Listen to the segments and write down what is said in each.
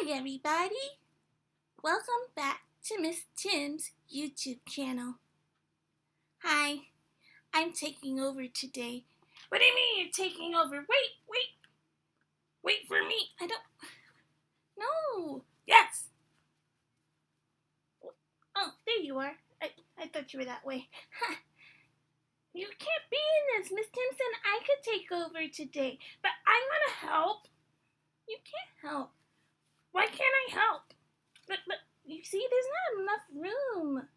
Hi everybody! Welcome back to Miss Tim's YouTube channel. Hi, I'm taking over today. What do you mean you're taking over? Wait for me. No. Yes. Oh, there you are. I thought you were that way. You can't be in this, Miss Timson. I could take over today, but I want to help. You can't help. Why can't I help? But you see, there's not enough room.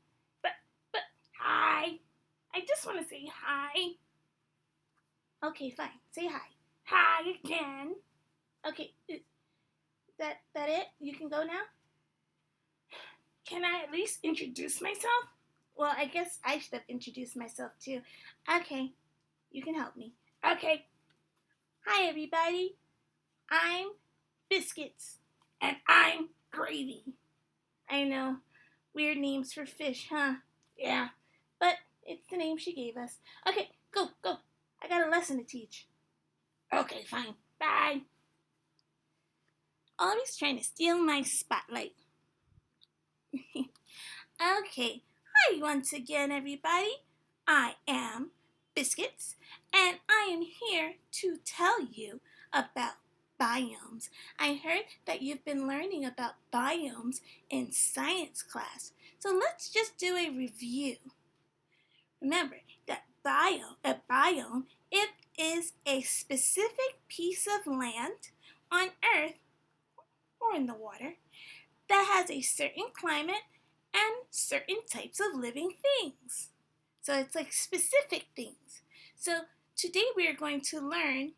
But hi. I just want to say hi. Okay, fine. Say hi. Hi again. Okay, is that it? You can go now? Can I at least introduce myself? Well, I guess I should have introduced myself too. Okay, you can help me. Okay. Hi everybody. I'm Biscuits. And I'm Gravy. I know. Weird names for fish, huh? Yeah. But it's the name she gave us. Okay, go. I got a lesson to teach. Okay, fine. Bye. Always trying to steal my spotlight. Okay. Hi once again, everybody. I am Biscuits, and I am here to tell you about biomes. I heard that you've been learning about biomes in science class, so let's just do a review. Remember that a biome, it is a specific piece of land on Earth or in the water that has a certain climate and certain types of living things. So it's like specific things. So today we are going to learn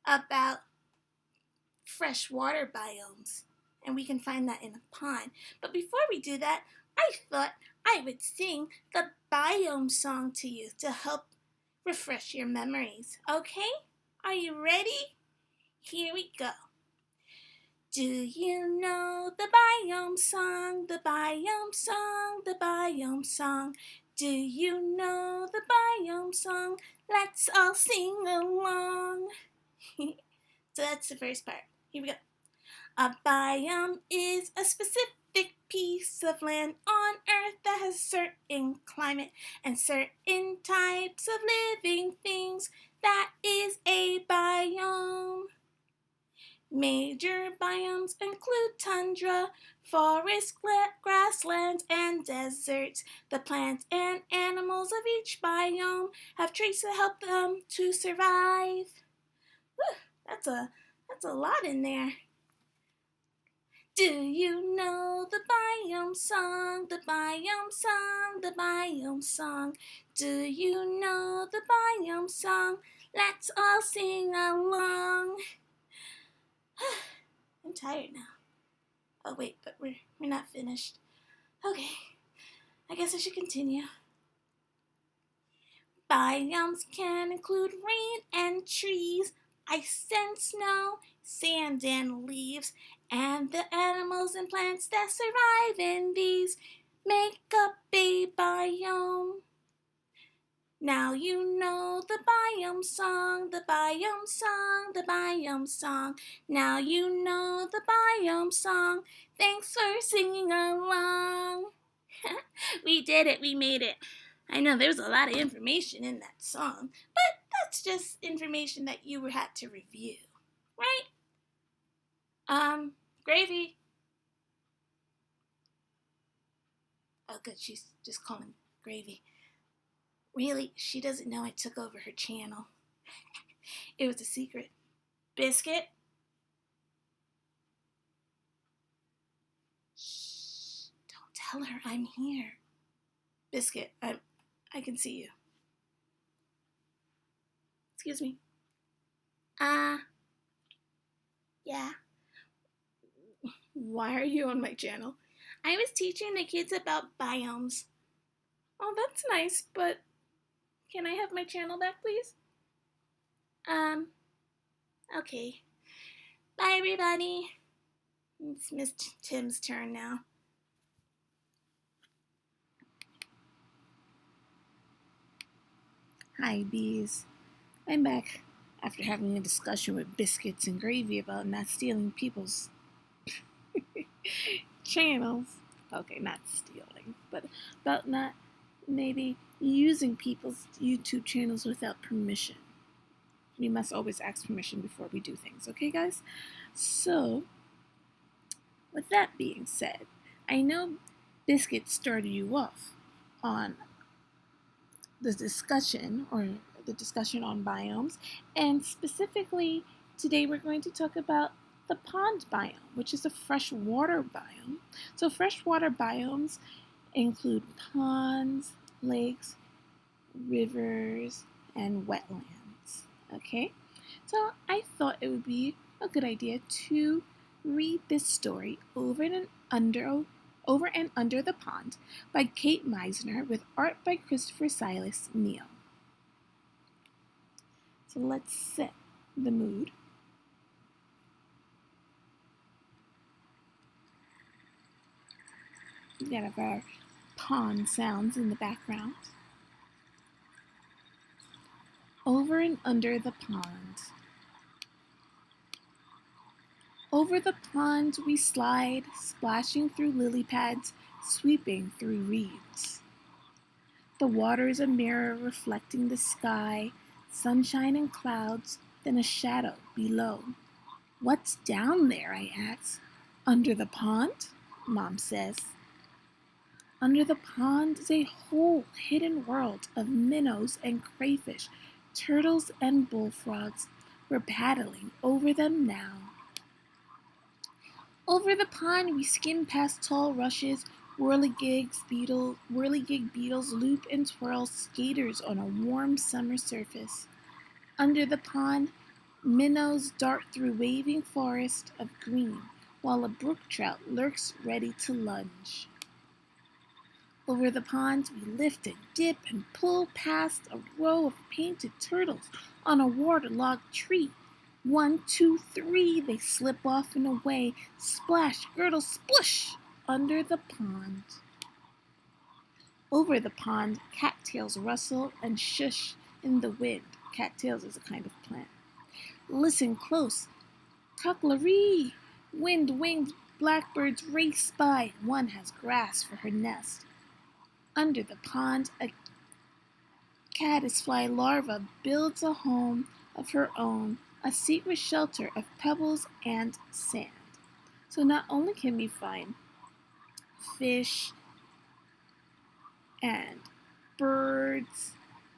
about freshwater biomes, and we can find that in a pond. But before we do that, I thought I would sing the biome song to you to help refresh your memories. Okay? Are you ready? Here we go. Do you know the biome song, the biome song, the biome song? Do you know the biome song? Let's all sing along. So that's the first part. Here we go. A biome is a specific piece of land on Earth that has certain climate and certain types of living things. That is a biome. Major biomes include tundra, forest, grasslands, and deserts. The plants and animals of each biome have traits that help them to survive. Whew, that's a lot in there. Do you know the biome song, the biome song, the biome song? Do you know the biome song? Let's all sing along. I'm tired now. Oh wait, but we're not finished. Okay, I guess I should continue. Biomes can include rain and trees, ice and snow, sand and leaves, and the animals and plants that survive in these make up a biome. Now you know the biome song, the biome song, the biome song. Now you know the biome song. Thanks for singing along. We did it, we made it. I know there's a lot of information in that song, but that's just information that you had to review, right? Gravy. Oh, good, she's just calling Gravy. Really, she doesn't know I took over her channel. It was a secret. Biscuit? Shh, don't tell her I'm here. Biscuit, I can see you. Excuse me. Yeah. Why are you on my channel? I was teaching the kids about biomes. Oh, that's nice, but can I have my channel back, please? Okay. Bye, everybody. It's Miss Tim's turn now. Hi, bees. I'm back after having a discussion with Biscuits and Gravy about not stealing people's channels. Okay, not stealing, but about not maybe using people's YouTube channels without permission. We must always ask permission before we do things, okay, guys? So, with that being said, I know Biscuit started you off on the discussion on biomes, and specifically today we're going to talk about the pond biome, which is a freshwater biome. So freshwater biomes include ponds, lakes, rivers, and wetlands. Okay, so I thought it would be a good idea to read this story over and Under the Pond by Kate Meisner with art by Christopher Silas Neal. So let's set the mood. We got our pond sounds in the background. Over and under the pond. Over the pond we slide, splashing through lily pads, sweeping through reeds. The water is a mirror reflecting the sky, sunshine and clouds, then a shadow below. What's down there, I ask. Under the pond? Mom says. Under the pond is a whole hidden world of minnows and crayfish, turtles and bullfrogs. We're paddling over them now. Over the pond we skim past tall rushes, whirligig beetles loop and twirl skaters on a warm summer surface. Under the pond, minnows dart through waving forest of green, while a brook trout lurks ready to lunge. Over the pond, we lift and dip and pull past a row of painted turtles on a waterlogged tree. 1, 2, 3, they slip off and away, splash, girdle, splush, under the pond. Over the pond, cattails rustle and shush in the wind. Cattails is a kind of plant. Listen close. Cockleree! Wind-winged blackbirds race by. One has grass for her nest. Under the pond, a caddisfly larva builds a home of her own, a secret shelter of pebbles and sand. So not only can we find fish and birds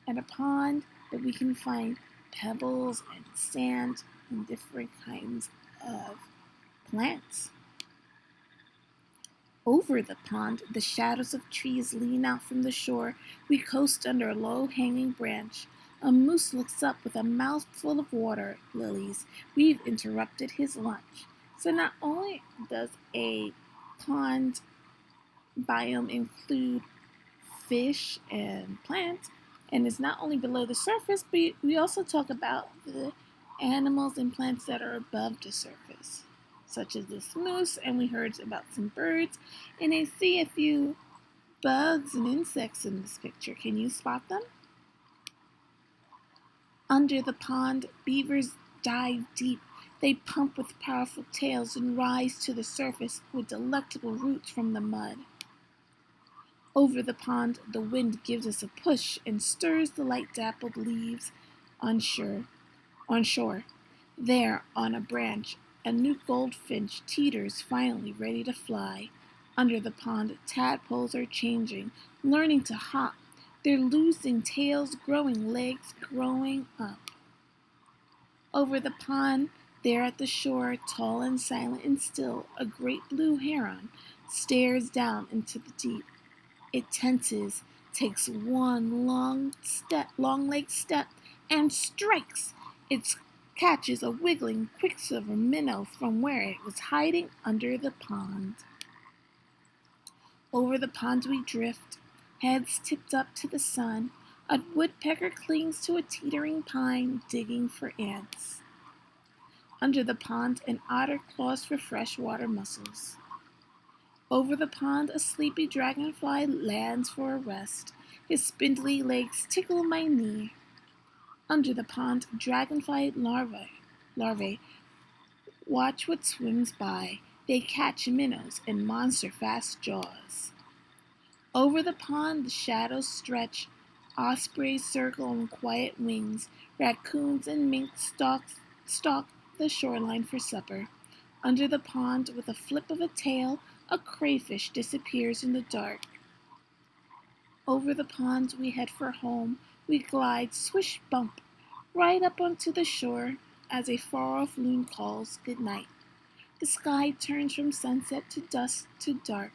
and a pond, but we can find pebbles and sand and different kinds of plants. Over the pond, the shadows of trees lean out from the shore. We coast under a low-hanging branch. A moose looks up with a mouthful of water lilies. We've interrupted his lunch. So not only does a pond biome include fish and plants, and it's not only below the surface, but we also talk about the animals and plants that are above the surface, such as this moose, and we heard about some birds, and I see a few bugs and insects in this picture. Can you spot them? Under the pond, beavers dive deep. They pump with powerful tails and rise to the surface with delectable roots from the mud. Over the pond, the wind gives us a push and stirs the light dappled leaves on shore. There, on a branch, a new goldfinch teeters, finally ready to fly. Under the pond, tadpoles are changing, learning to hop. They're losing tails, growing legs, growing up. Over the pond, there at the shore, tall and silent and still, a great blue heron stares down into the deep. It tenses, takes one long-legged step, and strikes. It catches a wiggling quicksilver minnow from where it was hiding under the pond. Over the pond we drift, heads tipped up to the sun. A woodpecker clings to a teetering pine, digging for ants. Under the pond, an otter claws for freshwater mussels. Over the pond, a sleepy dragonfly lands for a rest. His spindly legs tickle my knee. Under the pond, dragonfly larvae watch what swims by. They catch minnows in monster-fast jaws. Over the pond the shadows stretch, ospreys circle on quiet wings, raccoons and mink stalk the shoreline for supper. Under the pond, with a flip of a tail, a crayfish disappears in the dark. Over the pond we head for home. We glide, swish, bump, right up onto the shore as a far-off loon calls good night. The sky turns from sunset to dusk to dark.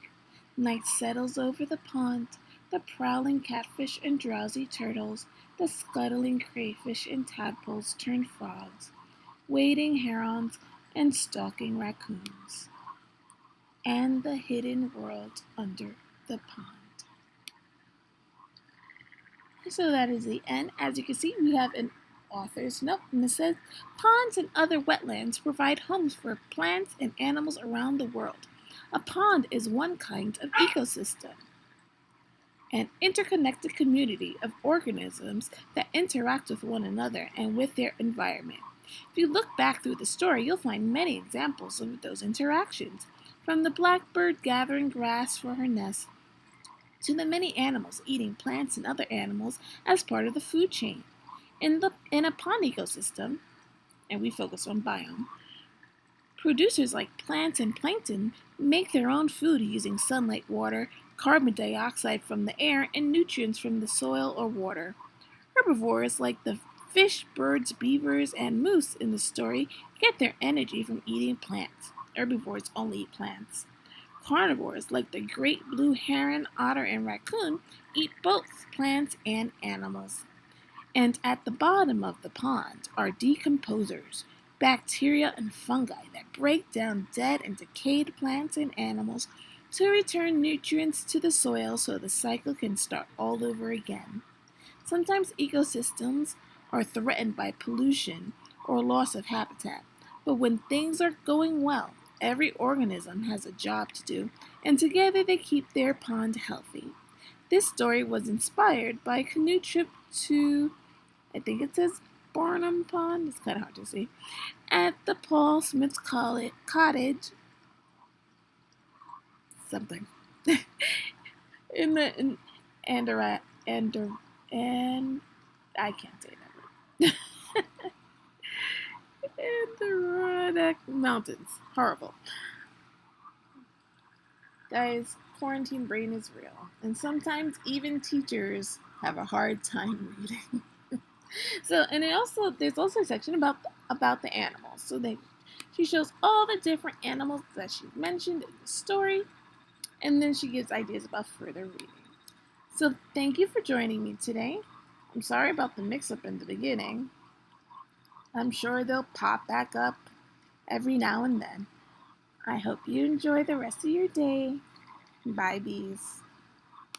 Night settles over the pond. The prowling catfish and drowsy turtles, the scuttling crayfish and tadpoles turn frogs, wading herons and stalking raccoons, and the hidden world under the pond. So that is the end. As you can see, we have an author's note, and it says, ponds and other wetlands provide homes for plants and animals around the world. A pond is one kind of ecosystem, an interconnected community of organisms that interact with one another and with their environment. If you look back through the story, you'll find many examples of those interactions, from the blackbird gathering grass for her nest to the many animals eating plants and other animals as part of the food chain. In a pond ecosystem, and we focus on biome, producers like plants and plankton make their own food using sunlight, water, carbon dioxide from the air, and nutrients from the soil or water. Herbivores like the fish, birds, beavers, and moose in the story get their energy from eating plants. Herbivores only eat plants. Carnivores like the great blue heron, otter, and raccoon eat both plants and animals. And at the bottom of the pond are decomposers, bacteria and fungi that break down dead and decayed plants and animals to return nutrients to the soil so the cycle can start all over again. Sometimes ecosystems are threatened by pollution or loss of habitat, but when things are going well, every organism has a job to do, and together they keep their pond healthy. This story was inspired by a canoe trip to, I think it says Barnum Pond, it's kind of hard to see, at the Paul Smith's Cottage, something, in and I can't say that word. Adirondack Mountains. Horrible. Guys, quarantine brain is real, and sometimes even teachers have a hard time reading. So, and there's also a section about the animals. So she shows all the different animals that she mentioned in the story, and then she gives ideas about further reading. So thank you for joining me today. I'm sorry about the mix-up in the beginning. I'm sure they'll pop back up every now and then. I hope you enjoy the rest of your day. Bye, bees.